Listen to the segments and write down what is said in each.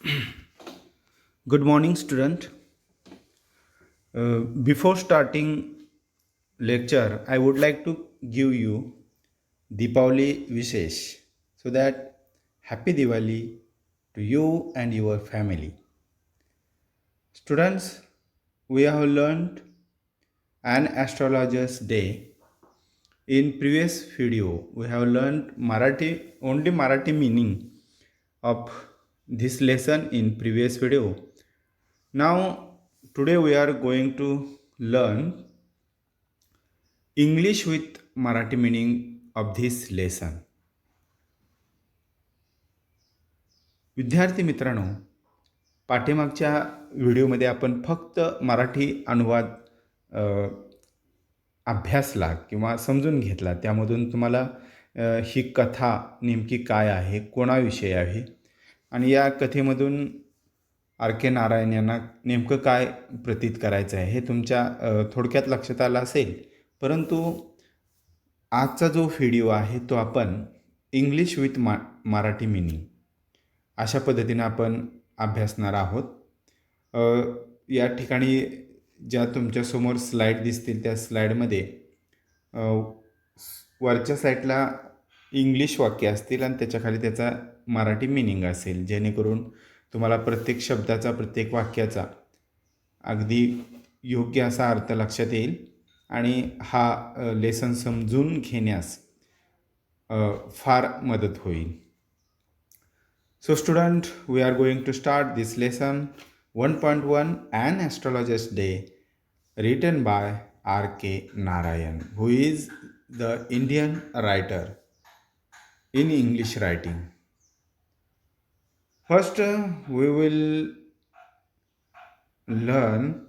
Good morning, student. Before starting lecture, I would like to give you Deepavali Vishesh, so that Happy Diwali to you and your family. Students, we have learned an astrologer's day. In previous video, we have learned Marathi meaning of this lesson in previous video. Now, today we are going to learn English with Marathi meaning of this lesson. विद्यार्थी मित्रांनो, पाठीमागच्या व्हिडिओमध्ये आपण फक्त मराठी अनुवाद अ, अभ्यासला किंवा समजून घेतला. त्यामधून तुम्हाला ही कथा नेमकी काय आहे, कोणाविषयी आहे आणि या कथेमधून आर के नारायण यांना नेमकं काय प्रतीत करायचं आहे हे तुमच्या थोडक्यात लक्षात आलं असेल. परंतु आजचा जो व्हिडिओ आहे तो आपण इंग्लिश विथ मराठी मीनिंग अशा पद्धतीनं आपण अभ्यासणार आहोत. या ठिकाणी ज्या तुमच्यासमोर स्लाईड दिसतील त्या स्लाईडमध्ये वरच्या साईडला इंग्लिश वाक्य असतील आणि त्याच्याखाली त्याचा मराठी मीनिंग असेल, जेणेकरून तुम्हाला प्रत्येक शब्दाचा, प्रत्येक वाक्याचा अगदी योग्य असा अर्थ लक्षात येईल आणि हा लेसन समजून घेण्यास फार मदत होईल. So student, we are going to start this lesson 1.1 An Astrologer's Day, written by R.K. Narayan, who is the Indian writer in English writing. First, we will learn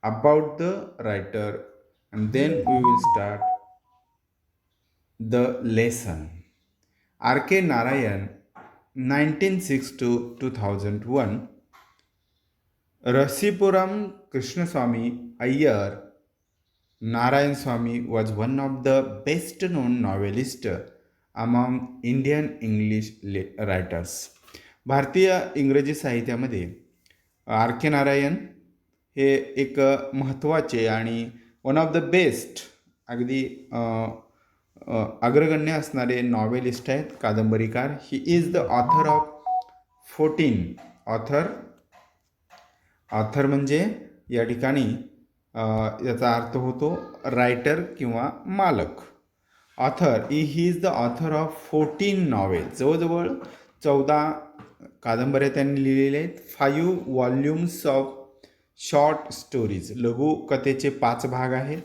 about the writer and then we will start the lesson. R.K. Narayan, 1906 to 2001, Rasipuram Krishnaswamy Iyer Narayan Swamy was one of the best known novelists among Indian English writers. भारतीय इंग्रजी साहित्यामध्ये R के नारायण हे एक महत्त्वाचे आणि one of the best अगदी अग्रगण्य असणारे नॉवेलिस्ट आहेत, कादंबरीकार. He is the author of 14 author म्हणजे या ठिकाणी याचा अर्थ होतो रायटर किंवा मालक. Author he is the author of 14 novel, जवळजवळ 14 कादंबऱ्या त्यांनी लिहिलेल्या आहेत. 5 व्हॉल्यूम्स ऑफ शॉर्ट स्टोरीज, लघुकथेचे 5 भाग आहेत.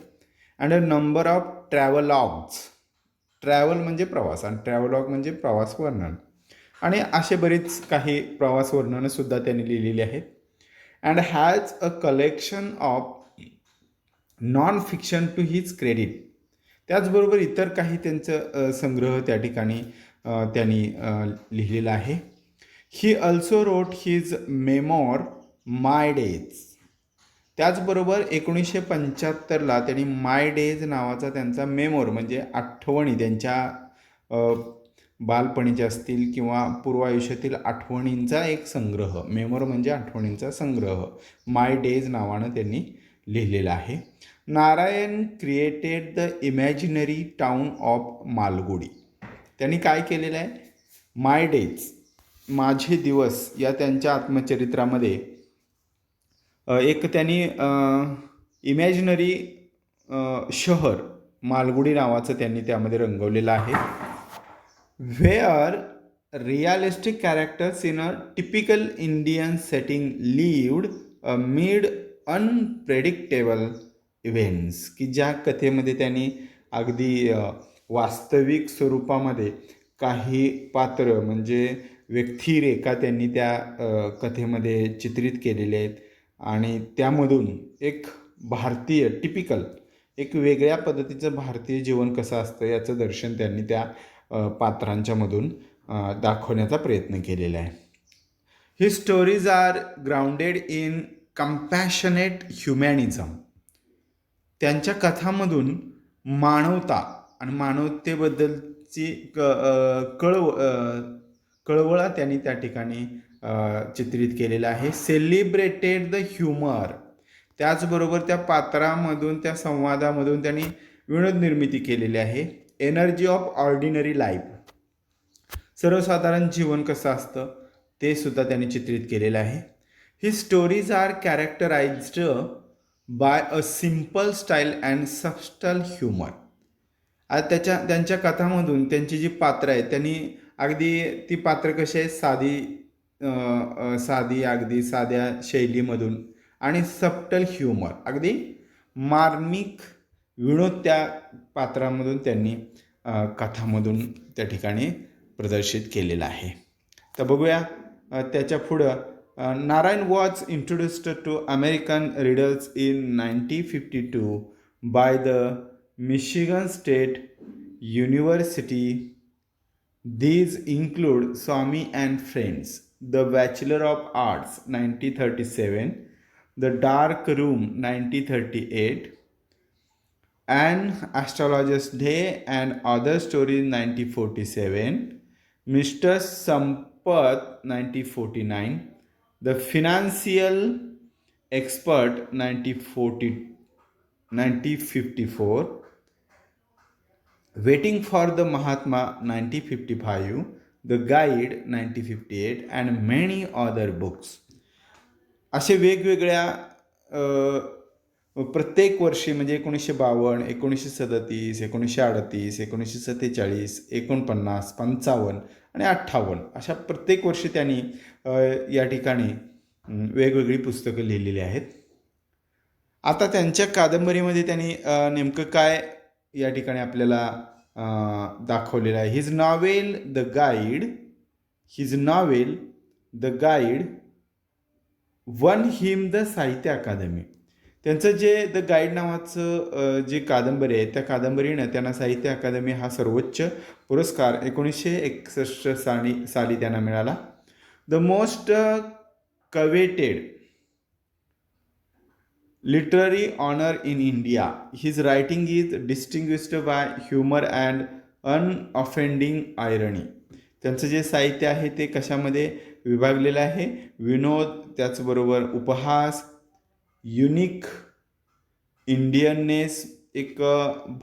And a number of travelogues, travel म्हणजे प्रवास आणि ट्रॅव्हलॉग म्हणजे प्रवास वर्णन, आणि असे बरेच काही प्रवास वर्णनंसुद्धा त्यांनी लिहिलेली आहेत. And has a collection of non fiction to his credit. त्याचबरोबर इतर काही त्यांचं संग्रह त्या ठिकाणी त्यांनी लिहिलेला आहे. He also wrote his memoir my days. त्याचबरोबर 1975ला त्यांनी माय डेज नावाचा त्यांचा मेमोर म्हणजे आठवणी, त्यांच्या बालपणीच्या असतील किंवा पूर्व आयुष्यातील आठवणींचा एक संग्रह, मेमोर म्हणजे आठवणींचा संग्रह, माय डेज नावानं त्यांनी लिहिलेला आहे. Narayan created the imaginary town of Malgudi. त्यांनी काय केलेलं आहे, माय डेज, माझे दिवस या त्यांच्या आत्मचरित्रामध्ये एक त्यांनी इमॅजिनरी शहर मालगुडी नावाचं त्यांनी त्यामध्ये रंगवलेलं आहे. Where realistic characters in a typical Indian setting lived mid unpredictable events, की ज्या कथेमध्ये त्यांनी अगदी वास्तविक स्वरूपामध्ये काही पात्र म्हणजे व्यक्तिरेखा त्यांनी त्या कथेमध्ये चित्रित केलेले आहेत आणि त्यामधून एक भारतीय टिपिकल, एक वेगळ्या पद्धतीचं भारतीय जीवन कसं असतं याचं दर्शन त्यांनी त्या पात्रांच्यामधून दाखवण्याचा प्रयत्न केलेला आहे. ही स्टोरीज आर ग्राउंडेड इन कंपॅशनेट ह्युमॅनिझम. त्यांच्या कथांमधून मानवता आणि मानवतेबद्दलची कळवळा त्यांनी त्या ठिकाणी चित्रित केलेलं आहे. सेलिब्रेटेड द ह्युमर, त्याचबरोबर त्या पात्रामधून त्या संवादामधून त्यांनी विनोद निर्मिती केलेली आहे. एनर्जी ऑफ ऑर्डिनरी लाईफ, सर्वसाधारण जीवन कसं असतं ते सुद्धा त्यांनी चित्रित केलेलं आहे. ही stories are characterised by a simple style and subtle humour. आज त्यांच्या कथामधून त्यांची जी पात्र आहेत त्यांनी अगदी ती पात्र कशी आहेत, साधी अगदी साध्या शैलीमधून आणि सबटल ह्युमर, अगदी मार्मिक विनोद त्या पात्रामधून त्यांनी कथामधून त्या ठिकाणी प्रदर्शित केलेला आहे. तर बघूया त्याच्या पुढं. Narayan was introduced to American readers in 1952 by the Michigan State University. These include Swami and Friends, The Bachelor of Arts 1937, The Dark Room 1938, An Astrologer's Day and Other Stories 1947, Mr. Sampath 1949, The Financial Expert 1954, Waiting for the Mahatma 1955, The Guide 1958 and many other books. असे वेगवेगळ्या प्रत्येक वर्षी म्हणजे 1952, 1937, 1938, 1947, 49, 55 आणि 58 अशा प्रत्येक वर्षी त्यांनी या ठिकाणी वेगवेगळी पुस्तकं लिहिलेली आहेत. आता त्यांच्या कादंबरीमध्ये त्यांनी नेमकं काय या ठिकाणी आपल्याला दाखवलेलं आहे. His novel the guide one him the साहित्य अकादमी. त्यांचं जे द गाईड नावाचं जे कादंबरी आहे त्या कादंबरीनं त्यांना साहित्य अकादमी हा सर्वोच्च पुरस्कार 1961 साली त्यांना मिळाला. The most coveted literary honor in India. His writing is distinguished by humor and unoffending irony. त्यांचं जे साहित्य आहे ते कशामध्ये विभागलेलं आहे, विनोद, त्याचबरोबर उपहास, युनिक इंडियननेस, एक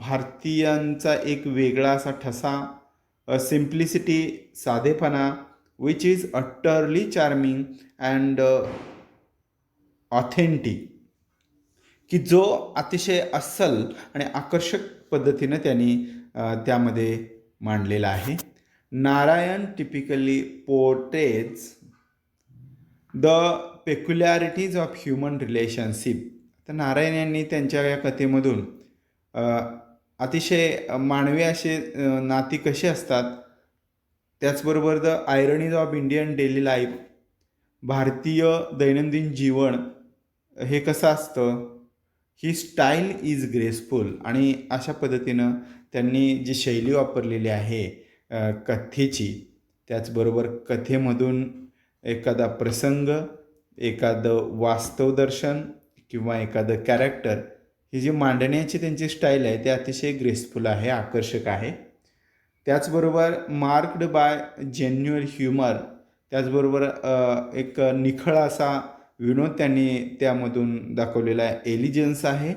भारतीयांचा एक वेगळा असा ठसा, सिम्प्लिसिटी, साधेपणा, which is utterly charming and authentic, की जो अतिशय अस्सल आणि आकर्षक पद्धतीनं त्यांनी त्यामध्ये मांडलेला आहे. Narayan typically portrays the peculiarities of human relationship. तर नारायण यांनी त्यांच्या या कथेमधून अतिशय मानवी असे नाती कशी असतात, त्याचबरोबर the ironies of Indian daily life, भारतीय दैनंदिन जीवन हे कसं असतं, ही स्टाईल इज ग्रेसफुल, आणि अशा पद्धतीनं त्यांनी जी शैली वापरलेली आहे कथेची, त्याचबरोबर कथेमधून एखादा प्रसंग, एखादं वास्तवदर्शन किंवा एखादं कॅरेक्टर, ही जी मांडण्याची त्यांची स्टाईल आहे ते अतिशय ग्रेसफुल आहे, आकर्षक आहे. त्याचबरोबर मार्क्ड बाय जेन्युअल ह्युमर, त्याचबरोबर एक निखळ असा विनोद त्यांनी त्यामधून दाखवलेला आहे. एलिजन्स आहे,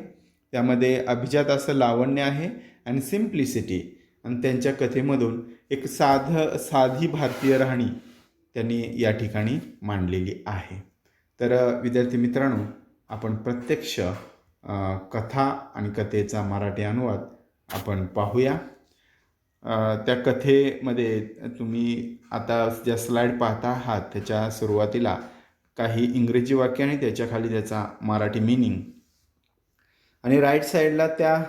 त्यामध्ये अभिजात असं लावण्य आहे आणि सिम्प्लिसिटी, आणि त्यांच्या कथेमधून एक साधी भारतीय राहणी त्यांनी या ठिकाणी मांडलेली आहे. तर विद्यार्थी मित्रांनो, आपण प्रत्यक्ष कथा आणि कथेचा मराठी अनुवाद आपण पाहूया. त्या कथेमध्ये तुम्ही आता ज्या स्लाईड पाहता आहात त्याच्या सुरुवातीला काही इंग्रजी वाक्य आणि त्याच्या खाली त्याचा मराठी मिनिंग, आणि राईट साईडला त्या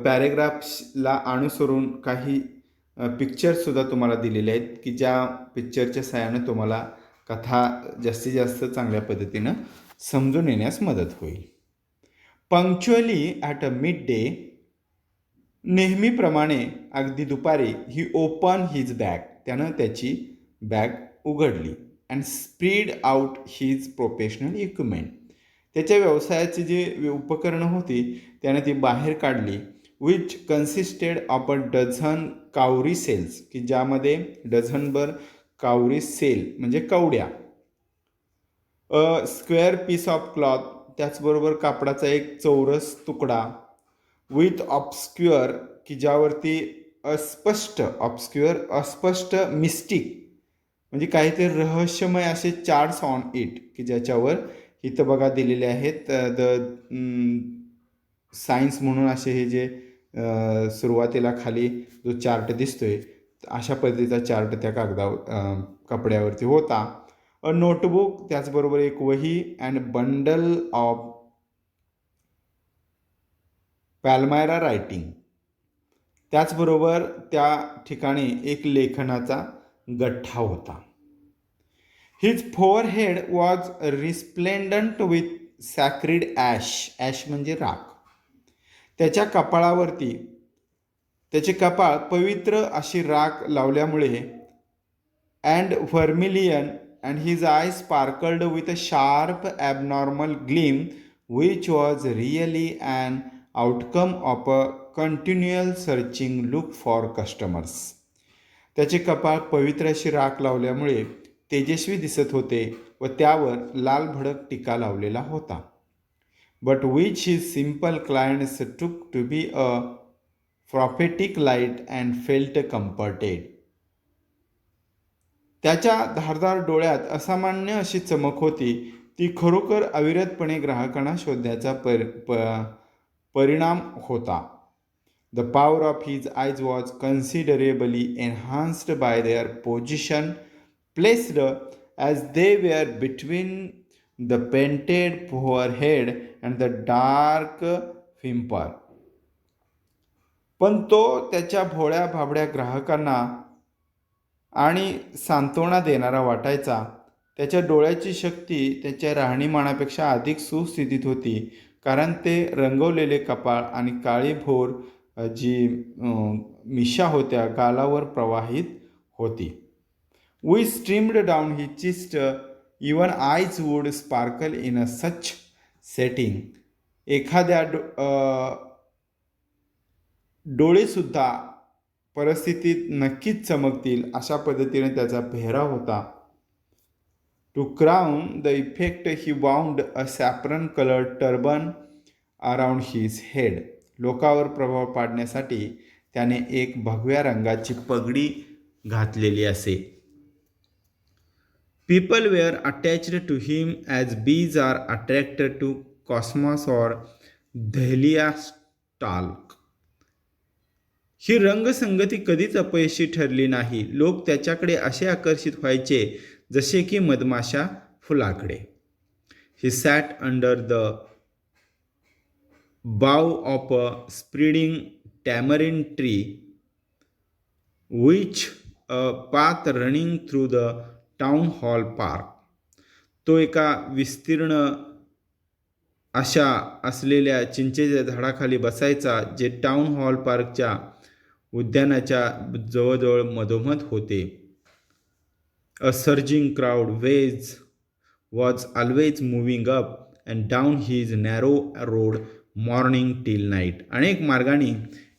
पॅरेग्राफ्सला अनुसरून काही पिक्चर्ससुद्धा तुम्हाला दिलेले आहेत की ज्या पिक्चरच्या सहाय्यानं तुम्हाला कथा जास्तीत जास्त चांगल्या पद्धतीनं समजून येण्यास मदत होईल. पंक्च्युअली ॲट अ मिड डे, नेहमीप्रमाणे अगदी दुपारी, ही ओपन हिज बॅग, त्यानं त्याची बॅग उघडली, and spread out his professional equipment, त्याच्या व्यवसायाची जी उपकरणं होती त्याने ती बाहेर काढली. Which consisted of a dozen cowrie shells, की ज्यामध्ये डझनभर काउरी सेल म्हणजे कवड्या. A square piece of cloth, त्याचबरोबर कापडाचा एक चौरस तुकडा. विथ ऑब्स्क्युअर, की ज्यावरती अस्पष्ट मिस्टिक म्हणजे काहीतरी रहस्यमय असे चार्ट्स ऑन इट, की ज्याच्यावर इथं बघा दिलेले आहेत द सायन्स म्हणून असे हे जे सुरुवातीला खाली जो चार्ट दिसतोय अशा पद्धतीचा चार्ट त्या कपड्यावरती होता. अ नोटबुक, त्याचबरोबर एक वही. And bundle of palmyra writing, त्याचबरोबर त्या ठिकाणी एक लेखनाचा गठ्ठा होता. His forehead was resplendent with sacred ash. Ash म्हणजे राख. त्याच्या कपाळावरती, त्याचे कपाळ पवित्र अशी राख लावल्यामुळे and vermilion and his eye sparkled with a sharp abnormal gleam which was really and outcome of a continual searching look for customers. त्याचे कपाळ पवित्र अशी राख लावल्यामुळे तेजस्वी दिसत होते व त्यावर लाल भडक टीका लावलेला होता. But which his simple clients took to be a prophetic light and felt comforted. त्याच्या धारदार डोळ्यात असामान्य अशी चमक होती. ती खरोखर अविरतपणे ग्राहकांना शोधण्याचा परिणाम होता. The power of his eyes was considerably enhanced by their position, placed as they were between the painted forehead and the dark wimple. पण तो त्याच्या भोळ्या भाबड्या ग्राहकांना आणि सांत्वना देणारा वाटायचा. त्याच्या डोळ्याची शक्ती त्याच्या राहणीमानापेक्षा अधिक सुस्थितीत होती, कारण ते रंगवलेले कपाळ आणि काळीभोर जी मिशा होत्या गालावर प्रवाहित होती. We streamed down he chest, even eyes would sparkle in a such setting. एखाद्या डोळेसुद्धा परिस्थितीत नक्कीच चमकतील अशा पद्धतीने त्याचा पेहराव होता. To crown the effect he wound a saffron coloured turban around his head. लोकावर प्रभाव पाडण्यासाठी त्याने एक भगव्या रंगाची पगडी घातलेली असे. People were attached to him as bees are attracted to cosmos or dahlia stalk. ही रंगसंगती कधीच अपयशी ठरली नाही. लोक त्याच्याकडे असे आकर्षित व्हायचे जसे की मधमाशा फुलाकडे. He sat under the bough of a spreading tamarind tree, which a path running through the town hall park. तो एका विस्तीर्ण अशा असलेल्या चिंचेच्या झाडाखाली बसायचा, जे टाउन हॉल पार्कच्या उद्यानाच्या जवळजवळ मधोमध होते. A surging crowd ways was always moving up and down his narrow road morning till night. अनेक मार्गाने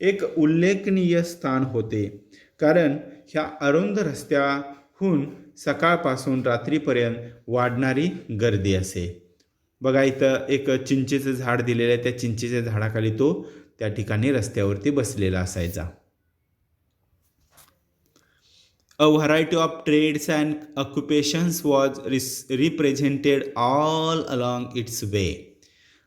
एक उल्लेखनीय स्थान होते, कारण ह्या अरुंद रस्त्याहून सकाळपासून रात्रीपर्यंत वाढणारी गर्दी असे. बघा इथं एक चिंचेचं झाड दिलेलं आहे. त्या चिंचेच्या झाडाखाली तो त्या ठिकाणी रस्त्यावरती बसलेला असायचा. A variety of trades and occupations was represented all along its way.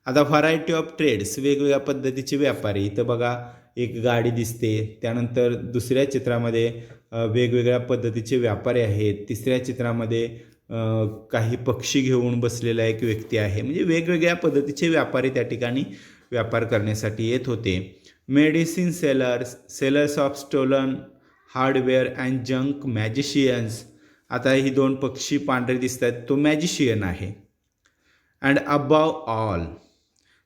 आता व्हरायटी ऑफ ट्रेड्स, वेगवेगळ्या पद्धतीचे व्यापारी. इथं बघा एक गाडी दिसते. त्यानंतर दुसऱ्या चित्रामध्ये वेगवेगळ्या पद्धतीचे व्यापारी आहेत. तिसऱ्या चित्रामध्ये काही पक्षी घेऊन बसलेला एक व्यक्ती आहे. म्हणजे वेगवेगळ्या पद्धतीचे व्यापारी त्या ठिकाणी व्यापार करण्यासाठी येत होते. Medicine sellers of stolen hardware and junk magicians. आता ही दोन पक्षी पांढरे दिसत आहेत, तो मॅजिशियन आहे. अँड अबाव ऑल,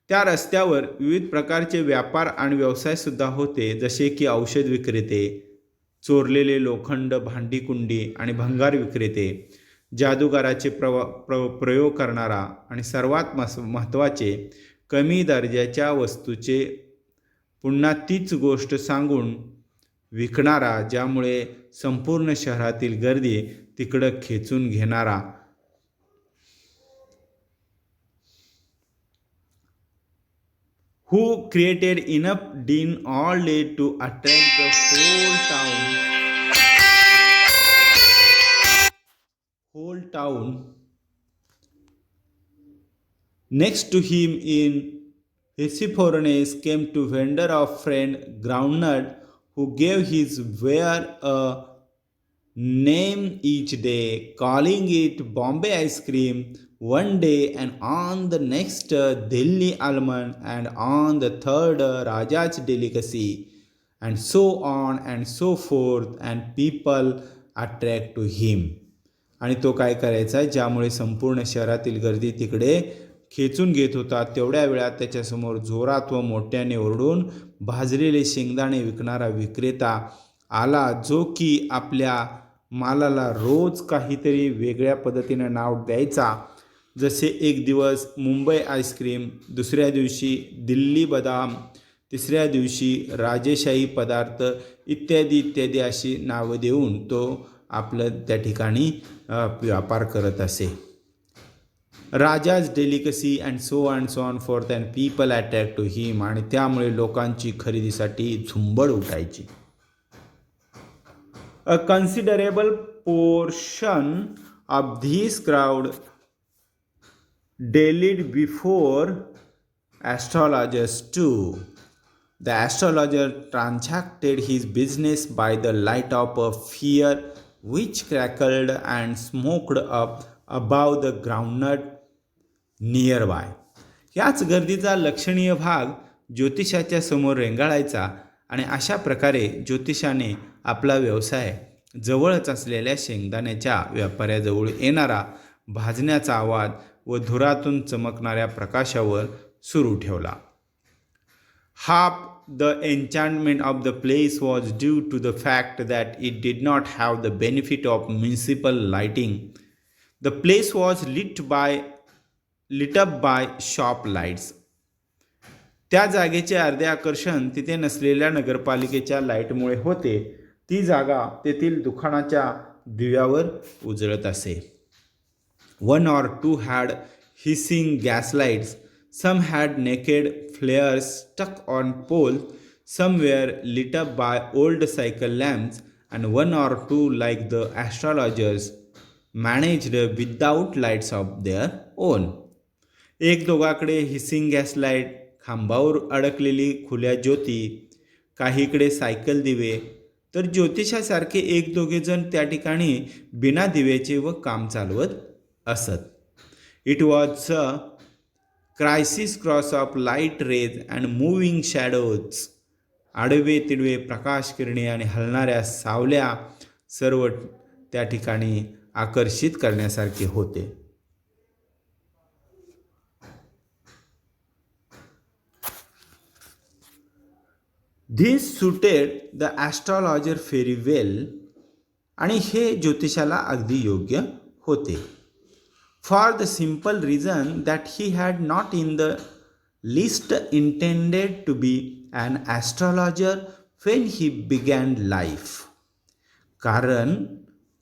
त्या रस्त्यावर विविध प्रकारचे व्यापार आणि व्यवसायसुद्धा होते, जसे की औषध विक्रेते, चोरलेले लोखंड, भांडीकुंडी आणि भंगार विक्रेते, जादूगाराचे प्रयोग करणारा आणि सर्वात महत्त्वाचे कमी दर्जाच्या वस्तूचे पुन्हा तीच गोष्ट सांगून विकणारा, ज्यामुळे संपूर्ण शहरातील गर्दी तिकडं खेचून घेणारा who created enough din all day to attract the whole town. Next to him in Hesiphorenes came to vendor of friend groundnut, who gave his ware a name each day, calling it Bombay ice cream one day, and on the next Delhi almond, and on the third Raja's delicacy, and so on and so forth, and people attract to him. आणि तो काय करायचा, ज्यामुळे संपूर्ण शहरातील गर्दी तिकडे खेचून घेत होता, तेवढ्या वेळात त्याच्यासमोर जोरात व मोठ्याने ओरडून भाजलेले शेंगदाणे विकणारा विक्रेता आला, जो की आपल्या मालाला रोज काहीतरी वेगळ्या पद्धतीनं नाव द्यायचा. जसे एक दिवस मुंबई आईस्क्रीम, दुसऱ्या दिवशी दिल्ली बदाम, तिसऱ्या दिवशी राजेशाही पदार्थ इत्यादी इत्यादी अशी नावं देऊन तो आपलं त्या ठिकाणी व्यापार करत असे. Raja's delicacy and so on forth, and people attract to him. आणि त्यामुळे लोकांची खरेदीसाठी झुंबड उठायची. A considerable portion of this crowd dallied before astrologers too. The astrologer transacted his business by the light of a fire which crackled and smoked up above the groundnut nearby. याच गर्दीचा लक्षणीय भाग ज्योतिषाच्या समोर रेंगाळायचा आणि अशा प्रकारे ज्योतिषाने आपला व्यवसाय जवळच असलेल्या शेंगदाण्याच्या व्यापाऱ्याजवळ येणारा भाजण्याचा आवाज व धुरातून चमकणाऱ्या प्रकाशावर सुरू ठेवला. Half the enchantment of the place was due to the fact that it did not have the benefit of municipal lighting. The place was lit up by shop lights. त्या जागेचे अर्धे आकर्षण तिथे नसलेल्या नगरपालिकेच्या लाईटमुळे होते. ती जागा तेथील दुकानाच्या दिव्यावर उजळत असे. One or two had hissing gaslights. Some had naked flares stuck on poles. Some were lit up by old cycle lamps, and one or two, like the astrologers, managed without lights of their own. एक दोघाकडे hissing gas light, खांबावर अडकलेली खुल्या ज्योती, काहीकडे cycle दिवे, तर ज्योतिषासारखे एक दोघे जण त्या ठिकाणी बिना दिव्याचे व काम चालवत असत. It was a crisis cross of light rays and moving shadows. आडवे तिडवे प्रकाश किरणे आणि हलणाऱ्या सावल्या सर्व त्या ठिकाणी आकर्षित करण्यासारखे होते. This suited the astrologer very well. आणि हे ज्योतिषाला अगदी योग्य होते. For the simple reason that he had not in the least intended to be an astrologer when he began life. कारण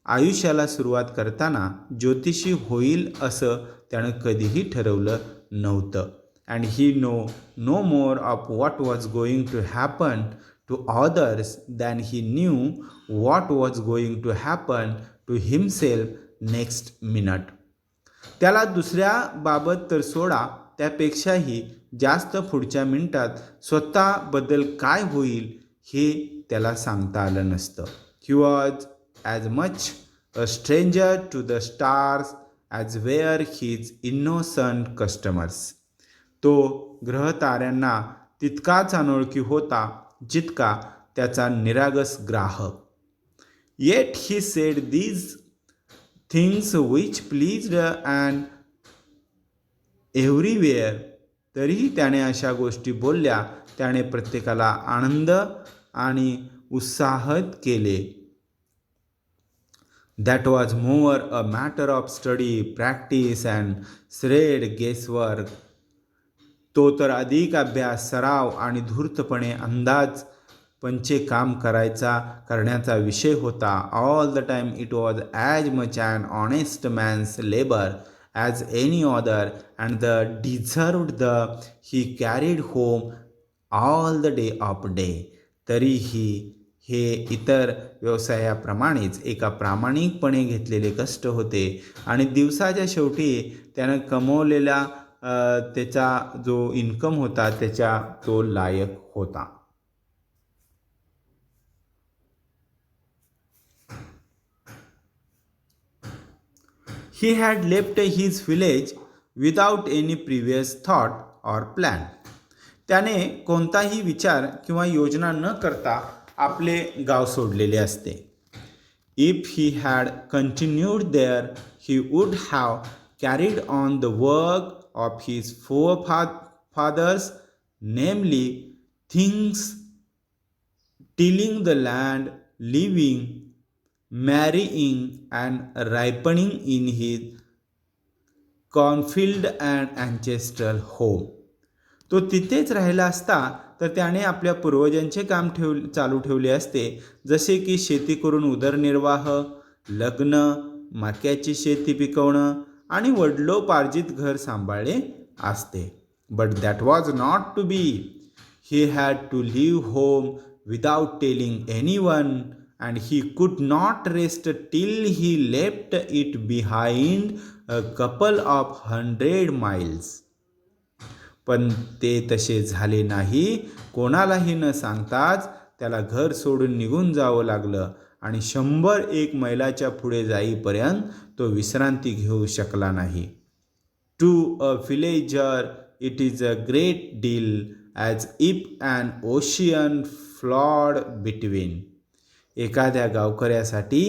आयुष्याला सुरुवात करताना ज्योतिषी होईल असं त्यानं कधीही ठरवलं नव्हतं. And he knew no more of what was going to happen to others than he knew what was going to happen to himself next minute. त्याला दुसऱ्या बाबत तर सोडा, त्यापेक्षाही जास्त पुढच्या मिनिटात स्वतःबद्दल काय होईल हे त्याला सांगता आलं नसतं. He was as much a stranger to the stars as were his innocent customers. तो ग्रहताऱ्यांना तितकाच अनोळखी होता जितका त्याचा निरागस ग्राहक. Yet he said these things which pleased and everywhere. तरीही त्याने अशा गोष्टी बोलल्या, त्याने प्रत्येकाला आनंद आणि उत्साहित केले. That was more a matter of study, practice and shrewd guesswork. तो तर अधिक अभ्यास, सराव आणि धूर्तपणे अंदाज काम करण्याचा विषय होता. All the time it was as much an honest man's labour as any other and the deserved the he carried home all the day of day. तरीही हे इतर व्यवसायाप्रमाणेच एका प्रामाणिकपणे घेतलेले कष्ट होते आणि दिवसाच्या शेवटी त्यानं कमवलेला त्याचा जो इन्कम होता त्याच्या तो लायक होता. He had left his village without any previous thought or plan. त्याने कोणताही विचार किंवा योजना न करता आपले गाव सोडलेले असते. If he had continued there, he would have carried on the work of his forefathers, namely things, tilling the land, living, marrying and ripening in his cornfield and ancestral home. तो तिथेच राहिला असता तर त्याने आपल्या पूर्वजांचे काम चालू ठेवले असते, जसे की शेती करून उदरनिर्वाह, लग्न, मक्याची शेती पिकवणं आणि वडिलोपार्जित घर सांभाळले असते. But that was not to be. He had to leave home without telling anyone and he could not rest till he left it behind a couple of 100 miles. पण ते तसे झाले नाही. कोणालाही न सांगताच त्याला घर सोडून निघून जावं लागलं आणि 101 मैलाच्या पुढे जाईपर्यंत तो विश्रांती घेऊ शकला नाही. To a villager it is a great deal, as if an ocean flowed between. एखाद्या गावकऱ्यासाठी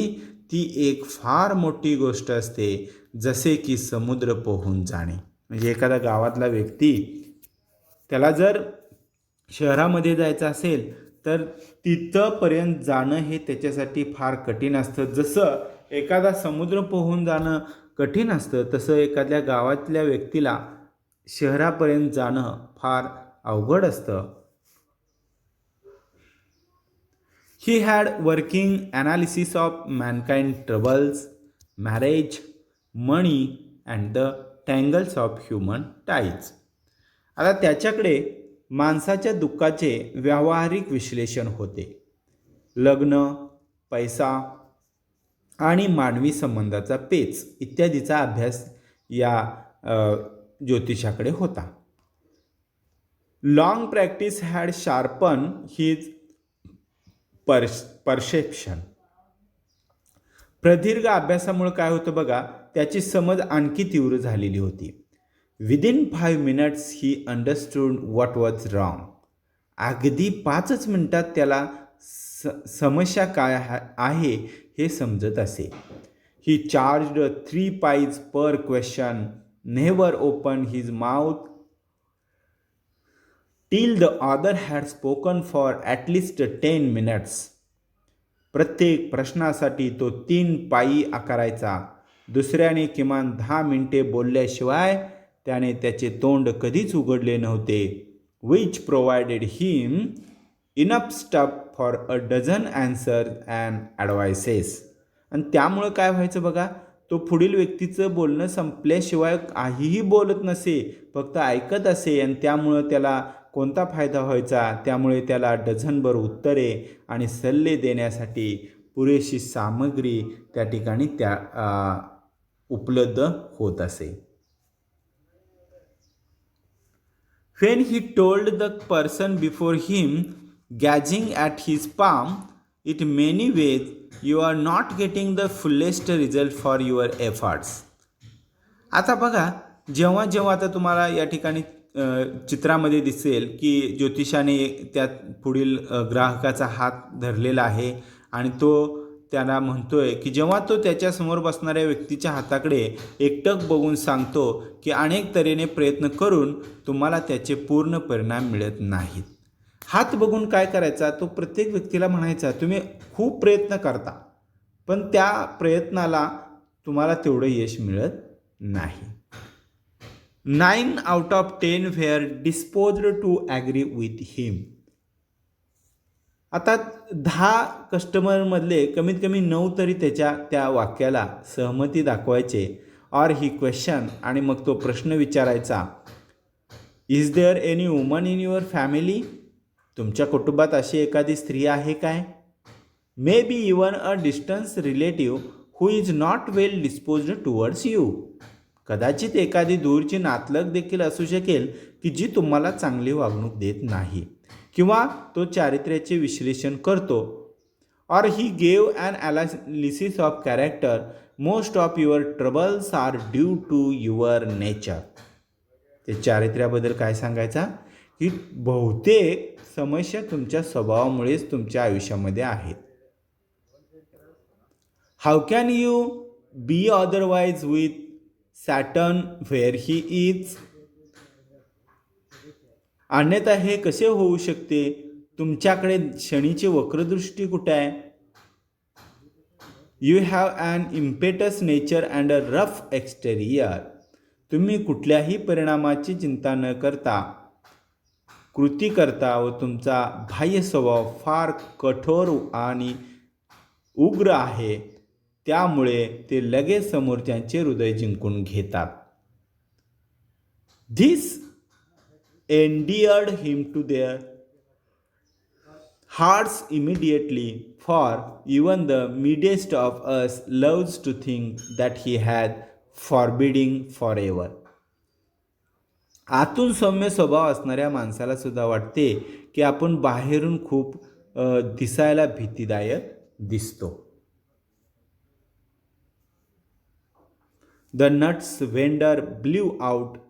ती एक फार मोठी गोष्ट असते, जसे की समुद्र पोहून जाणे. म्हणजे एखादा गावातला व्यक्ती त्याला जर शहरामध्ये जायचं असेल तर तिथंपर्यंत जाणं हे त्याच्यासाठी फार कठीण असतं. जसं एखादा समुद्र पोहून जाणं कठीण असतं, तसं एखाद्या गावातल्या व्यक्तीला शहरापर्यंत जाणं फार अवघड असतं. He had working analysis of mankind troubles, marriage, money and the tangles of human ties. आता त्याच्याकडे माणसाच्या दुःखाचे व्यावहारिक विश्लेषण होते. लग्न, पैसा आणि मानवी संबंधाचा पेच इत्यादीचा अभ्यास या ज्योतिषाकडे होता. Long practice had sharpen his perception. प्रदीर्घ अभ्यासामुळे काय होतं बघा, त्याची समज आणखी तीव्र झालेली होती. Within 5 minutes he understood what was wrong. अगदी 5 मिनिटात त्याला समस्या काय आहे हे समजत असे. He charged 3 pies per question, never open his mouth till the other had spoken for at least 10 minutes. प्रत्येक प्रश्नासाठी तो 3 पाई आकारायचा. दुसऱ्याने किमान 10 मिनिटे बोलल्याशिवाय त्याने त्याचे तोंड कधीच उघडले नव्हते. which provided him enough stuff for a dozen answers and advices. आणि त्यामुळं काय व्हायचं बघा, तो पुढील व्यक्तीचं बोलणं संपल्याशिवाय काहीही बोलत नसे, फक्त ऐकत असे आणि त्यामुळं त्याला कोणता फायदा व्हायचा, त्यामुळे त्याला डझनभर उत्तरे आणि सल्ले देण्यासाठी पुरेशी सामग्री त्या ठिकाणी उपलब्ध होत असे. When he told the person before him, gazing at his palm, in many ways you are not getting the fullest result for your efforts. आता बघा, जेव्हा जेव्हा आता तुम्हाला या ठिकाणी चित्रामध्ये दिसेल की ज्योतिषाने त्यात पुढील ग्राहकाचा हात धरलेला आहे आणि तो त्याला म्हणतोय की जेव्हा तो त्याच्यासमोर बसणाऱ्या व्यक्तीच्या हाताकडे एकटक बघून सांगतो की अनेक तऱ्हेने प्रयत्न करून तुम्हाला त्याचे पूर्ण परिणाम मिळत नाहीत. हात बघून काय करायचा, तो प्रत्येक व्यक्तीला म्हणायचा तुम्ही खूप प्रयत्न करता पण त्या प्रयत्नाला तुम्हाला तेवढं यश मिळत नाही. 9 out of 10 were disposed to agree with him. आता 10 कस्टमरमधले कमीत कमी 9 तरी त्या वाक्याला सहमती दाखवायचे ऑर ही क्वेश्चन आणि मग तो प्रश्न विचारायचा. Is there any woman in your family? तुमच्या कुटुंबात अशी एखादी स्त्री आहे काय? May be even a distance relative who is not well disposed towards you. कदाचित एखादी दूरची नातलग देखील असू शकेल की जी तुम्हाला चांगली वागणूक देत नाही. किंवा तो चारित्र्याचे विश्लेषण करतो. Or he gave an analysis of character. Most of your troubles are due to your nature. ते चारित्र्याबद्दल काय सांगायचा की बहुतेक समस्या तुमच्या स्वभावामुळेच तुमच्या आयुष्यामध्ये आहेत. How can you be otherwise with Saturn where he is? अन्यथा हे कसे होऊ शकते? तुमच्याकडे शनीची वक्रदृष्टी कुठे आहे? You have an impetus nature and a rough exterior. तुम्ही कुठल्याही परिणामाची चिंता न करता कृती करता व तुमचा बाह्य स्वभाव फार कठोर आणि उग्र आहे. त्यामुळे ते लगेच समोरच्यांचे हृदय जिंकून घेतात. This endeared him to their hearts immediately, for even the meanest of us loves to think that he had forbidding forever. आतून सौम्य स्वभाव असणाऱ्या माणसाला सुद्धा वाटते की आपण बाहेरून खूप दिसायला भीतीदायक दिसतो. The nuts vendor blew out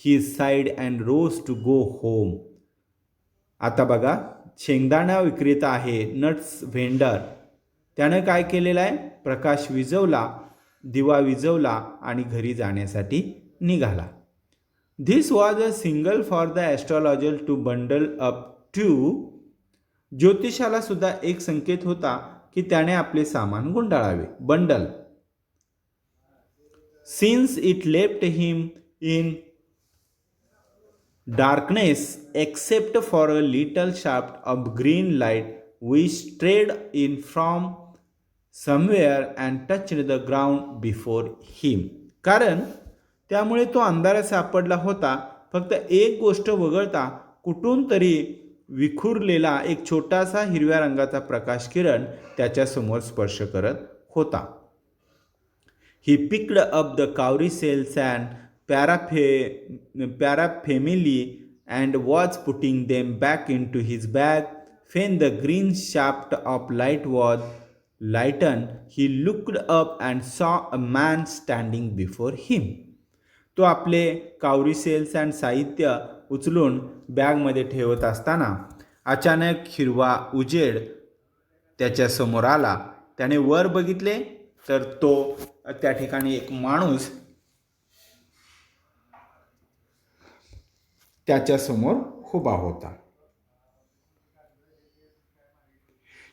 his side and rose to go home. आता बघा, शेंगदाणा विक्रेता आहे नट्स व्हेंडर. त्यानं काय केलेलं आहे? प्रकाश विझवला, दिवा विझवला आणि घरी जाण्यासाठी निघाला. This was a single for the astrologer to bundle up to. ज्योतिषाला सुद्धा एक संकेत होता की त्याने आपले सामान गुंडाळावे. Bundle. Since it left him in darkness except for a little shaft of green light which strayed in from somewhere and touched the ground before him. कारण त्यामुळे तो अंधारात सापडला होता. फक्त एक गोष्ट वगळता कुठून तरी विखुरलेला एक छोटासा हिरव्या रंगाचा प्रकाश किरण त्याच्या समोर स्पर्श करत होता. He picked up the cowrie shells and paraphernalia and was putting them back into his bag. When the green shaft of light was lightened, he looked up and saw a man standing before him. तो आपले cowrie cells and साहित्य उचलून बॅगमध्ये ठेवत असताना अचानक हिरवा उजेड त्याच्या समोर आला. त्याने वर बघितले तर तो त्या ठिकाणी एक माणूस त्याच्या समोर उभा होता.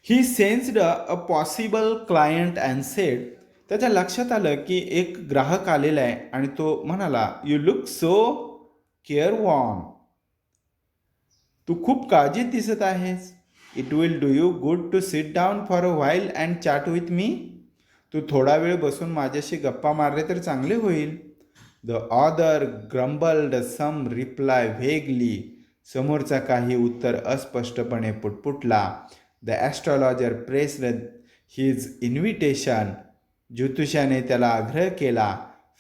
He sensed a possible client and said. त्याच्या लक्षात आलं की एक ग्राहक आलेला आहे आणि तो म्हणाला, यू लुक सो केअरवॉर्न. तू खूप काळजीत दिसत आहेस. It will do you good to sit down for a while and chat with me. तू थोडा वेळ बसून माझ्याशी गप्पा मारले तर चांगले होईल. The other grumbled some reply vaguely. समोरचा काही उत्तर अस्पष्टपणे पुटपुटला. The astrologer pressed his invitation. ज्योतिषाने त्याला आग्रह केला.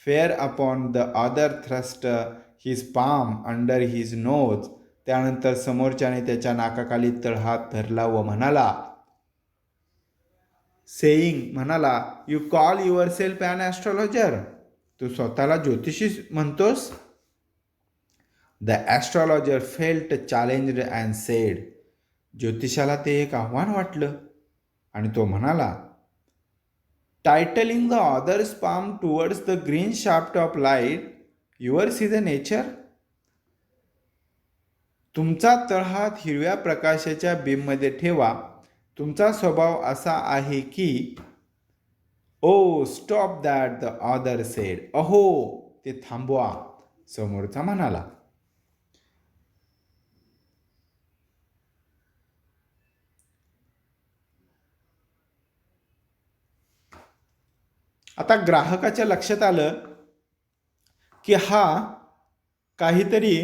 Fair upon the other thrust his palm under his nose. त्यानंतर समोरच्याने त्याच्या नाकाखाली तळहात धरला व म्हणाला, सेईंग म्हणाला, you call yourself an astrologer. तू स्वतःला ज्योतिषी म्हणतोस? The astrologer felt challenged and said. ज्योतिषाला ते एक आव्हान वाटलं आणि तो म्हणाला, tilting the other's palm towards the green shaft of light yours is a nature. तुमचा तळहात हिरव्या प्रकाशाच्या बीममध्ये ठेवा. तुमचा स्वभाव असा आहे की oh stop that the other said. अहो ते थांबवा, समोरचा म्हणाला. आता ग्राहकाच्या लक्षात आलं की हा काहीतरी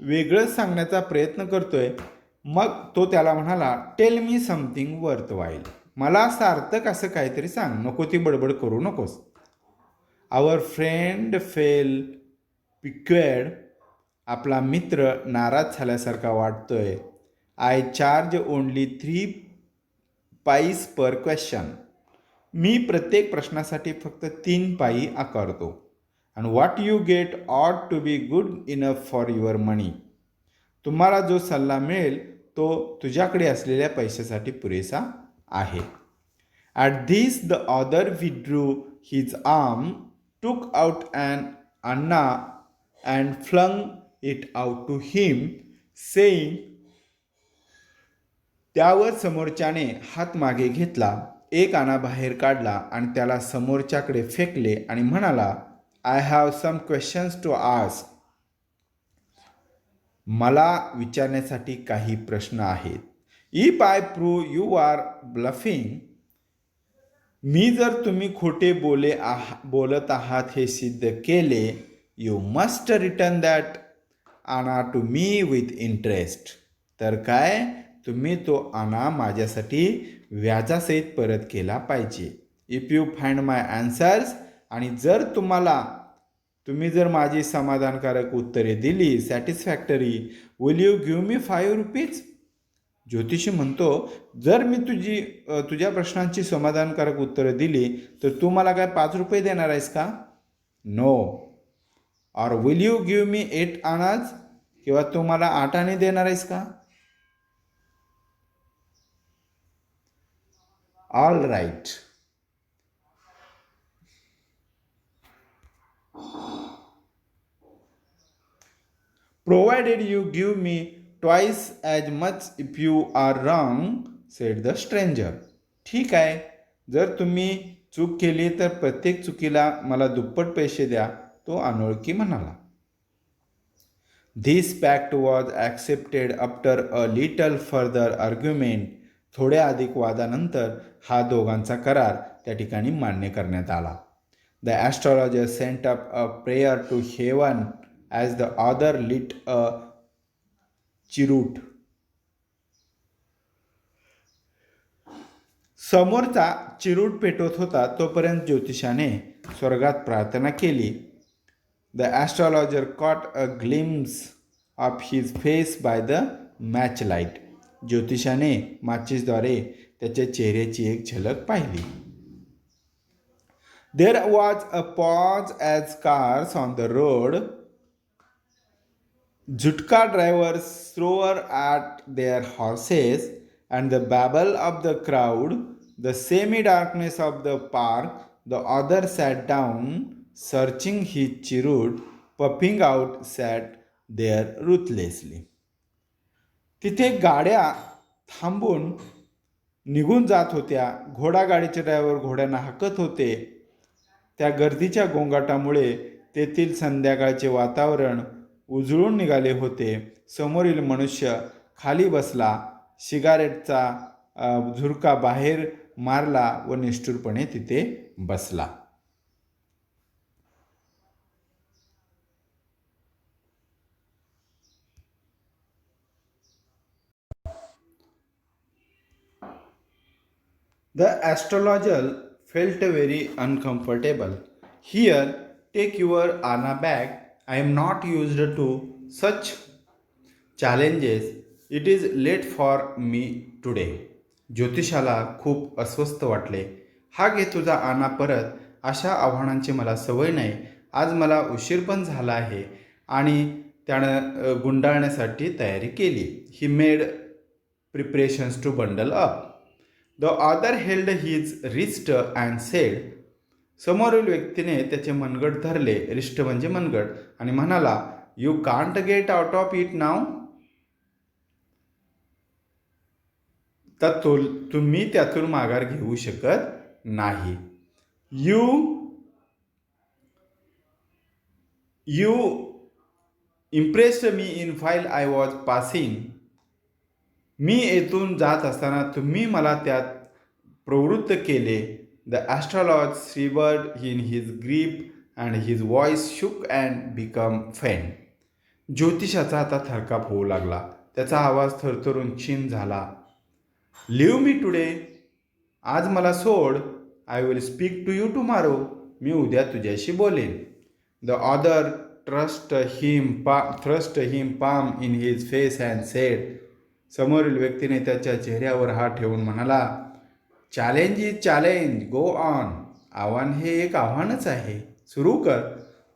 वेगळंच सांगण्याचा प्रयत्न करतोय. मग तो त्याला म्हणाला, tell me something worth while. मला सार्थक असं काहीतरी सांग, नको ती बडबड करू नकोस. Our friend fell piqued. आपला मित्र नाराज झाल्यासारखा वाटतोय. I charge only 3 pies per question. मी प्रत्येक प्रश्नासाठी फक्त 3 पाई आकारतो. And what you get ought to be good enough for your money. तुम्हाला जो सल्ला मिळेल तो तुझ्याकडे असलेल्या पैशासाठी पुरेसा आहे. At this the other withdrew his arm, took out and anna and flung it out to him, saying. त्यावर समोरच्याने हात मागे घेतला, एक आणा बाहेर काढला आणि त्याला समोरच्याकडे फेकले आणि म्हणाला, I have some questions to ask. मला विचारण्यासाठी काही प्रश्न आहेत. If I prove you are bluffing. मी जर तुम्ही खोटे बोलत आहात हे सिद्ध केले, you must return that anna to me with interest. तर काय, तुम्ही तो आणा माझ्यासाठी व्याजासहित परत केला पाहिजे. If you find my answers. आणि जर तुम्ही जर माझी समाधानकारक उत्तरे दिली, satisfactory, will you give me 5 rupees. ज्योतिषी म्हणतो, जर मी तुझ्या प्रश्नांची समाधानकारक उत्तरं दिली तर तू मला काय 5 रुपये देणार आहेस का? No. Or will you give me 8 annas. किंवा तू मला 8 आणे देणार आहेस का? All right. Provided you give me twice as much if you are wrong, said the stranger. ठीक आहे, जर तुम्ही चूक केली तर प्रत्येक चुकीला मला दुप्पट पैसे द्या, तो अनोळखी म्हणाला. This pact was accepted after a little further argument. थोड्या अधिक वादानंतर हा दोघांचा करार त्या ठिकाणी मान्य करण्यात आला. The astrologer sent up a prayer to heaven as the other lit a cheroot. समोरचा चिरूट पेटवत होता तोपर्यंत ज्योतिषाने स्वर्गात प्रार्थना केली. The astrologer caught a glimpse of his face by the matchlight. ज्योतिषाने माचीसद्वारे त्याच्या चेहऱ्याची एक झलक पाहिली. There was a pause as cars on the road. Jutka drivers swore at their horses, and the babble of the crowd, the semi-darkness of the park. The other sat down, searching his cheroot, puffing out, sat there ruthlessly. तिथे गाड्या थांबून निघून जात होत्या. घोडागाडीचे driver घोड्यांना हाकत होते. त्या गर्दीच्या गोंगाटामुळे तेथील संध्याकाळचे वातावरण उजळून निघाले होते. समोरील मनुष्य खाली बसला, सिगारेटचा झुरका बाहेर मारला व निष्ठुरपणे तिथे बसला. The astrologer felt very uncomfortable. Here, take your Anna bag. I am not used to such challenges. It is late for me today. ज्योतिषाला खूप अस्वस्थ वाटले. हा घे तुझा आणा परत. अशा आव्हानांची मला सवय नाही. आज मला उशीर पण झाला आहे. आणि त्यानं गुंडाळण्यासाठी तयारी केली. He made preparations to bundle up. The other held his wrist and said. समोरील व्यक्तीने त्याचे मनगट धरले, रिस्ट म्हणजे मनगट, आणि म्हणाला, you can't get out of it now. तर तुम्ही त्यातून माघार घेऊ शकत नाही. You impressed me in while I was passing. मी येथून जात असताना तुम्ही मला त्यात प्रवृत्त केले. The astrologer shivered in his grip and his voice shook and became faint. ज्योतिषाचा आता थरकाप होऊ लागला. त्याचा आवाज थरथरून क्षीण झाला. Leave me today. आज मला सोड. I will speak to you tomorrow. मी उद्या तुझ्याशी बोलेन. The other thrust him palm in his face and said, समोरील व्यक्तीने त्याच्या चेहऱ्यावर हात ठेवून म्हणाला, challenge is challenge, go on. आव्हान हे एक आव्हानच आहे, सुरू कर.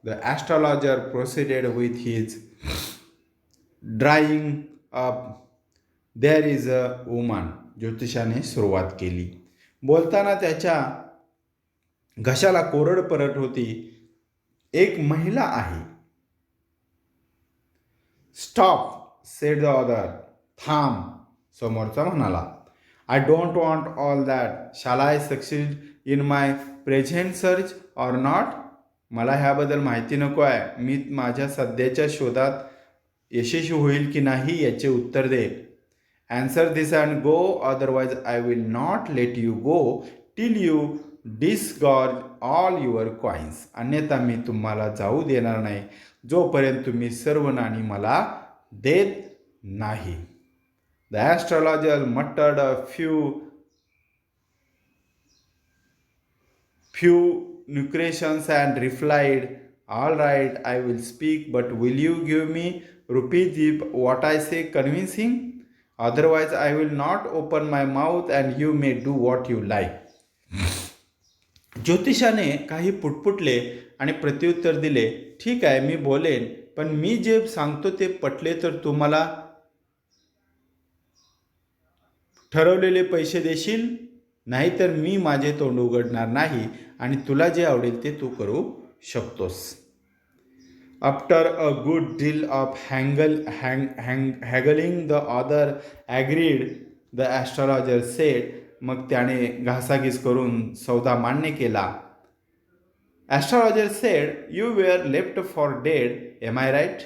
The astrologer proceeded with his drawing up. There is a woman. ज्योतिषाने सुरुवात केली. बोलताना त्याच्या घशाला कोरड परत होती. एक महिला आहे. Stop, said the other. थांब, समोरचा म्हणाला. I don't want all that. Shall I succeed in my present search or not. मला ह्याबद्दल माहिती नको आहे. मी माझ्या सध्याच्या शोधात यशस्वी होईल की नाही याचे उत्तर दे. Answer this and go, otherwise I will not let you go till you disgorge all your coins. अन्यथा मी तुम्हाला जाऊ देणार नाही जोपर्यंत तुम्ही सर्व नाणी मला देत नाही. The astrologer muttered a few nucleations and replied, all right, I will speak, but will you give me rupees if what I say convincing? Otherwise I will not open my mouth and you may do what you like. ज्योतिषाने काही पुटपुटले आणि प्रत्युत्तर दिले. ठीक आहे, मी बोलेन, पण मी जे सांगतो ते पटले तर तू मला ठरवलेले पैसे देशील. नाहीतर मी माझे तोंड उघडणार नाही आणि तुला जे आवडेल ते तू करू शकतोस. After a good deal of haggling, the other agreed. The astrologer said. मग त्याने घासाघीस करून सौदा मान्य केला. Astrologer said, you were left for dead, am I right?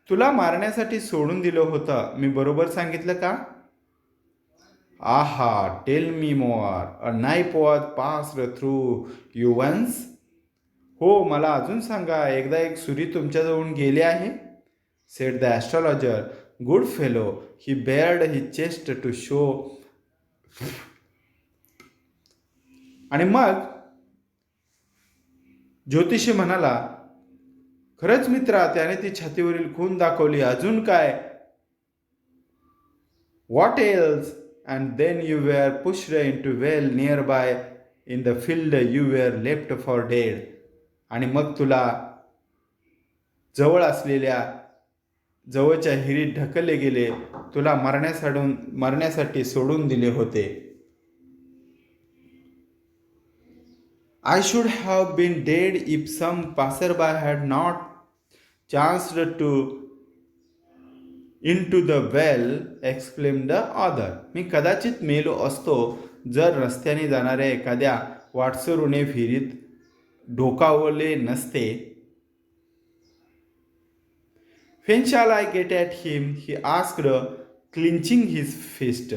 तुला मारण्यासाठी सोडून दिलं होतं, मी बरोबर सांगितलं का? Aha, tell me more. A knife was passed through you once. हो, मला अजून सांगा, एकदा एक सुरी तुमच्याजवळून गेली आहे. Said the astrologer. Good fellow. He bared his chest to show. आणि मग ज्योतिषी म्हणाला, खरंच मित्रा, त्याने ती छातीवरील खून दाखवली. अजून काय? What else? And then you were pushed into well nearby in the field you were left for dead. आणि मग तुला जवळ असलेल्या जवळच्या हिरीत ढकलले गेले. तुला मरण्यासाठी सोडून दिले होते. I should have been dead if some passer by had not chanced to into the well, exclaimed the other. मी कदाचित मेलो असतो जर रस्त्याने जाणाऱ्या एखाद्या वाटसरूने विहिरीत ढोकावले नसते. When shall I get at him? He asked, clenching his fist.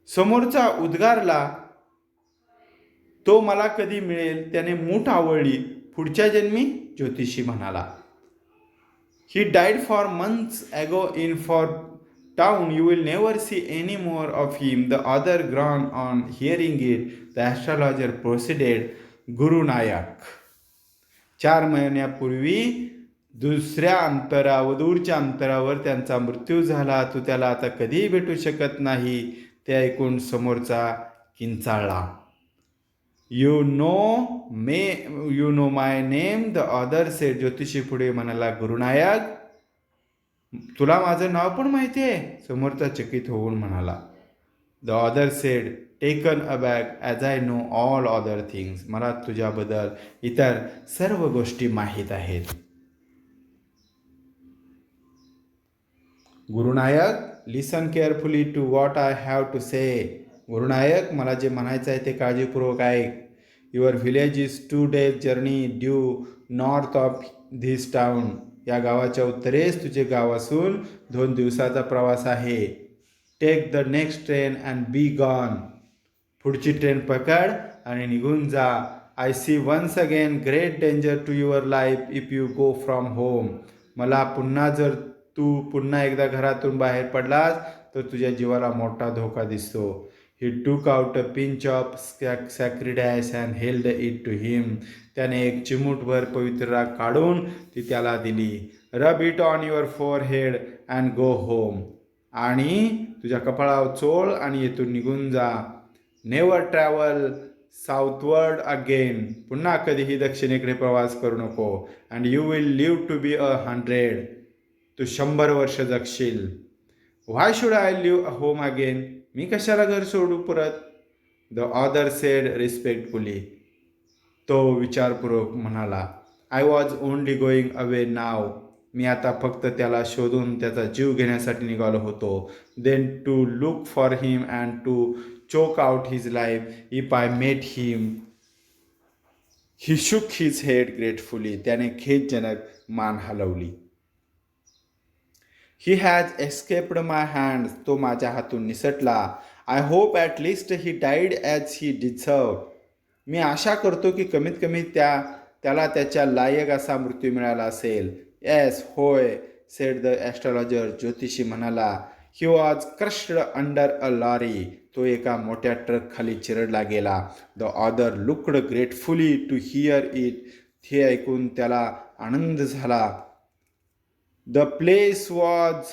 समोरचा उद्गारला, तो मला कधी मिळेल? त्याने मूठ आवळली. पुढच्या जन्मी, ज्योतिषी म्हणाला. He died 4 months ago in for town. You will never see any more of him. The other groaned on hearing it. The astrologer proceeded. गुरु नायक. 4 महिन्यापूर्वी दूरच्या अंतरावर त्यांचा मृत्यू झाला. तू त्याला आता कधीही भेटू शकत नाही. ते ऐकून समोरचा किंचाळला. You know my name, the other said. ज्योतिषी पुढे म्हणाला, गुरुनायक, तुला माझं नाव पण माहिती आहे? समोरचा चकित होऊन म्हणाला. The other said, taken aback, as I know all other things. मला तुझ्याबद्दल इतर सर्व गोष्टी माहीत आहेत. Guru Nayak, listen carefully to what I have to say. Guru Nayak, मला जे म्हणायचं आहे ते काळजीपूर्वक ऐक. Your village is 2 days journey due north of this town. या गावाच्या उत्तरेस तुझे गाव असून 2 दिवसाचा प्रवास आहे. Take the next train and be gone. पुढची ट्रेन पकड आणि निघून जा. I see once again great danger to your life if you go from home. मला जर तू पुन्हा एकदा घरातून बाहेर पडलास तर तुझ्या जीवाला मोठा धोका दिसतो. He took out a pinch of sacred ash and held it to him. त्याने एक चिमूटभर पवित्र राख काढून ती त्याला दिली. Rub it on your forehead and go home. आणि तुझ्या कपाळावर चोळ आणि येथून निघून जा. Never travel southward again. पुन्हा कधीही दक्षिणेकडे प्रवास करू नको. And you will live to be 100. तू 100 वर्ष जगशील. Why should I leave home again. मी कशाला घर सोडू परत. The other said respectfully. तो विचारपूर्वक म्हणाला. I was only going away now. मी आता फक्त त्याला शोधून त्याचा जीव घेण्यासाठी निघालो होतो. Then to look for him and to choke out his life if I met him. He shook his head gratefully. त्याने खेदजनक मान हलवली. He has escaped my hand. तो माझ्या हातून निसटला. I hope at least he died as he deserve. मी आशा करतो की कमीत कमी त्याला त्याच्या लायक असा मृत्यू मिळाला असेल. येस, होय, सेड द ॲस्ट्रॉलॉजर. ज्योतिषी म्हणाला. He was crushed under a lorry. तो एका मोठ्या ट्रक खाली चिरडला गेला. The other looked gratefully to hear it. हे ऐकून त्याला आनंद झाला. The place was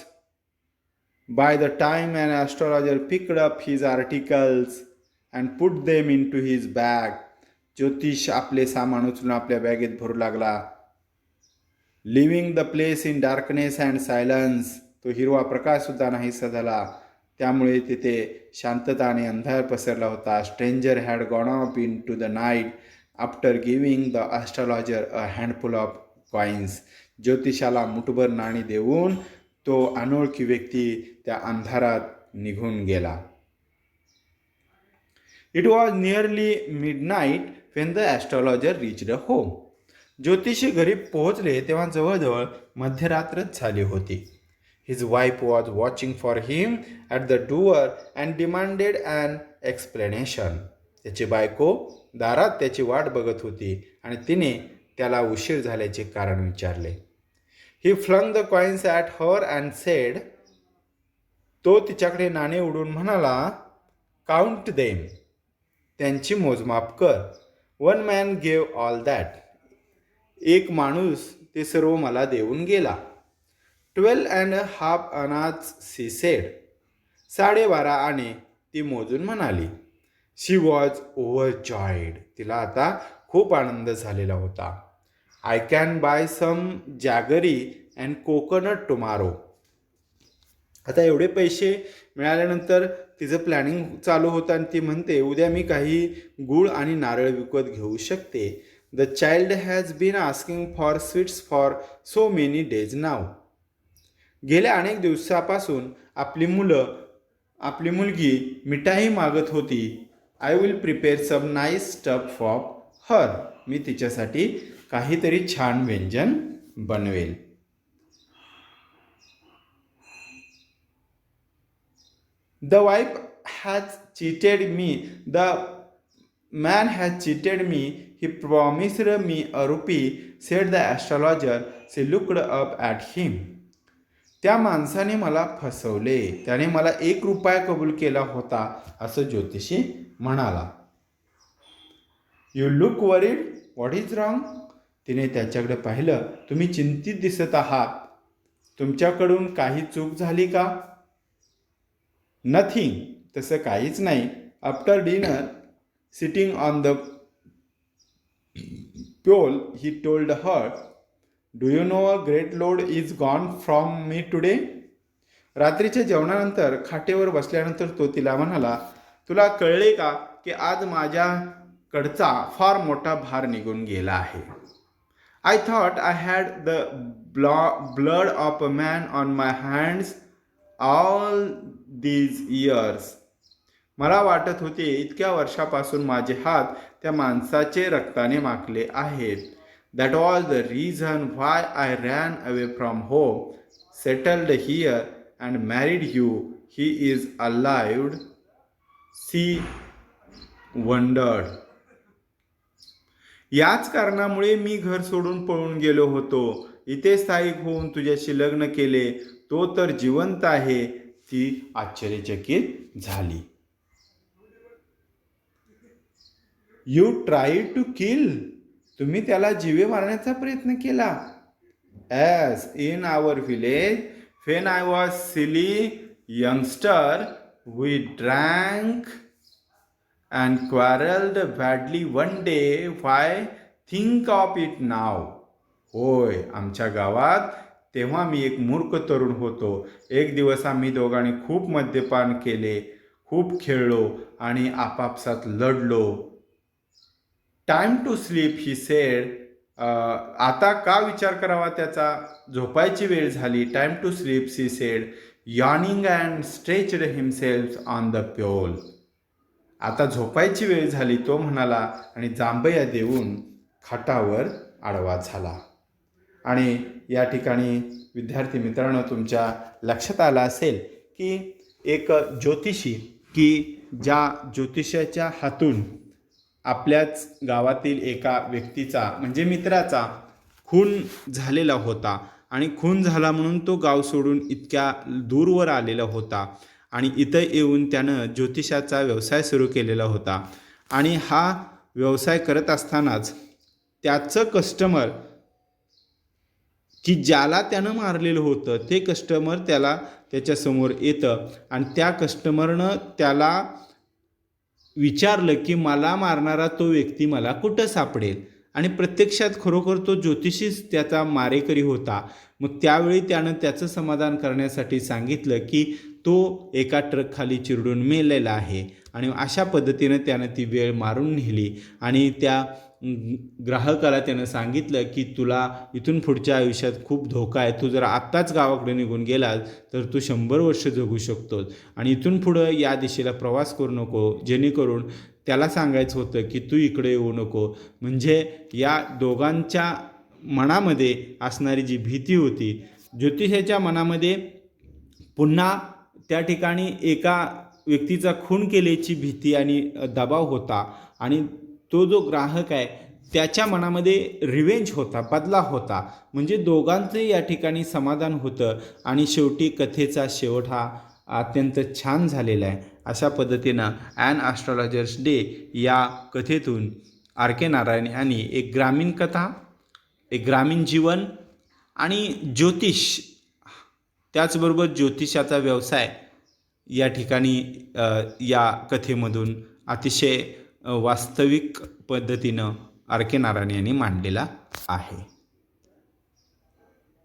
by the time an astrologer picked up his articles and put them into his bag. ज्योतिष आपले सामान उचलून आपल्या बॅगेत भरू लागला. Living the place in darkness and silence. तो हिरवा प्रकाश सुद्धा नाहीसा झाला. त्यामुळे तिथे शांतता आणि अंधार पसरला होता. Stranger had gone up into the night after giving the astrologer a handful of coins. ज्योतिषाला मुठभर नाणी देऊन तो अनोळखी व्यक्ती त्या अंधारात निघून गेला. It was nearly midnight when the astrologer reached home. ज्योतिषी घरी पोहोचले तेव्हा जवळजवळ मध्यरात्रच झाली होती. His wife was watching for him at the door and demanded an explanation. त्याची बायको दारात त्याची वाट बघत होती आणि तिने त्याला उशीर झाल्याचे कारण विचारले. He flung the coins at her and said. तो तिच्याकडे नाणे उडून म्हणाला. Count them. त्यांची मोजमाप कर. One man gave all that. एक माणूस ते सर्व मला देऊन गेला. 12.5 आनाच सी सेड. 12.5 आणे ती मोजून म्हणाली. She was overjoyed. तिला आता खूप आनंद झालेला होता. I can buy some jaggery and coconut tomorrow. आता एवढे पैसे मिळाल्यानंतर तिचं प्लॅनिंग चालू होतं आणि ती म्हणते उद्या मी काही गूळ आणि नारळ विकत घेऊ शकते. The child has been asking for sweets for so many days now. गेल्या अनेक दिवसापासून आपली मुलगी मिठाई मागत होती. I will prepare some nice stuff for her. मी तिच्यासाठी काहीतरी छान व्यंजन बनवेल. The wife has cheated me. The man has cheated me. He promised me a rupee, said the astrologer. She looked up at him. त्या माणसाने मला फसवले. त्याने मला 1 रुपया कबूल केला होता असं ज्योतिषी म्हणाला. You look worried. What is wrong. तिने त्याच्याकडे पाहिलं. तुम्ही चिंतित दिसत आहात. तुमच्याकडून काही चूक झाली का. नथिंग. तसं काहीच नाही. After dinner sitting on the pole he told her. Do you know a great load is gone from me today. रात्रीच्या जेवणानंतर खाटेवर बसल्यानंतर तो तिला म्हणाला. तुला कळले का की आज माझ्याकडचा फार मोठा भार निघून गेला आहे. I thought I had the blood of a man on my hands all these years. मला वाटत होते इतक्या वर्षापासून माझे हात त्या माणसाचे रक्ताने माखले आहेत. That was the reason why I ran away from home, settled here and married you. He is alive. She wondered. याच कारणामुळे मी घर सोडून पळून गेलो होतो. इथे स्थायिक होऊन तुझ्याशी लग्न केले. तो तर जिवंत आहे. ती आश्चर्यचकित झाली. You try to kill. तुम्ही त्याला जीवे मारण्याचा प्रयत्न केला. As in our village, when I was silly youngster, we drank and quarreled badly one day. Why think of it now? होय, आमच्या गावात तेव्हा मी एक मूर्ख तरुण होतो. एक दिवस आम्ही दोघांनी खूप मद्यपान केले, खूप खेळलो आणि आपापसात लढलो. Time to sleep he said. आता का विचार करावा त्याचा, झोपायची वेळ झाली. Time to sleep she said, yawning and stretched himself on the pyol. आता झोपायची वेळ झाली, तो म्हणाला आणि जांभया देऊन खाटावर आडवा झाला. आणि या ठिकाणी विद्यार्थी मित्रांनो, तुमच्या लक्षात आलं असेल की एक ज्योतिषी, की ज्या ज्योतिषाच्या हातून आपल्याच गावातील एका व्यक्तीचा म्हणजे मित्राचा खून झालेला होता आणि खून झाला म्हणून तो गाव सोडून इतक्या दूरवर आलेला होता आणि इथं येऊन त्यानं ज्योतिषाचा व्यवसाय सुरू केलेला होता. आणि हा व्यवसाय करत असतानाच त्याचं कस्टमर, की ज्याला त्यानं मारलेलं होतं, ते कस्टमर त्याच्यासमोर येतं आणि त्या कस्टमरनं त्याला विचारलं की मला मारणारा तो व्यक्ती मला कुठं सापडेल. आणि प्रत्यक्षात खरोखर तो ज्योतिषीच त्याचा मारेकरी होता. मग त्यावेळी त्यानं त्याचं समाधान करण्यासाठी सांगितलं की तो एका ट्रकखाली चिरडून मेलेला आहे. आणि अशा पद्धतीनं त्यानं ती वेळ मारून नेली. आणि त्या ग्राहकाला त्यानं सांगितलं की तुला इथून पुढच्या आयुष्यात खूप धोका आहे. तू जर आत्ताच गावाकडे निघून गेलास तर तू 100 वर्ष जगू शकतोस आणि इथून पुढं या दिशेला प्रवास करू नको. जेणेकरून त्याला सांगायचं होतं की तू इकडे येऊ नको. म्हणजे या दोघांच्या मनामध्ये असणारी जी भीती होती, ज्योतिषाच्या मनामध्ये पुन्हा त्या ठिकाणी एका व्यक्तीचा खून केल्याची भीती आणि दबाव होता. आणि तो जो ग्राहक आहे त्याच्या मनामध्ये रिवेंज होता, बदला होता. म्हणजे दोघांचं या ठिकाणी समाधान होतं आणि शेवटी कथेचा शेवट हा अत्यंत छान झालेला आहे. अशा पद्धतीनं ॲन ॲस्ट्रॉलॉजर्स डे या कथेतून आर के नारायण यांनी एक ग्रामीण कथा, एक ग्रामीण जीवन आणि ज्योतिष, त्याचबरोबर ज्योतिषाचा व्यवसाय या ठिकाणी या कथेमधून अतिशय वास्तविक पद्धतीनं आर के नारायण यांनी मांडलेला आहे.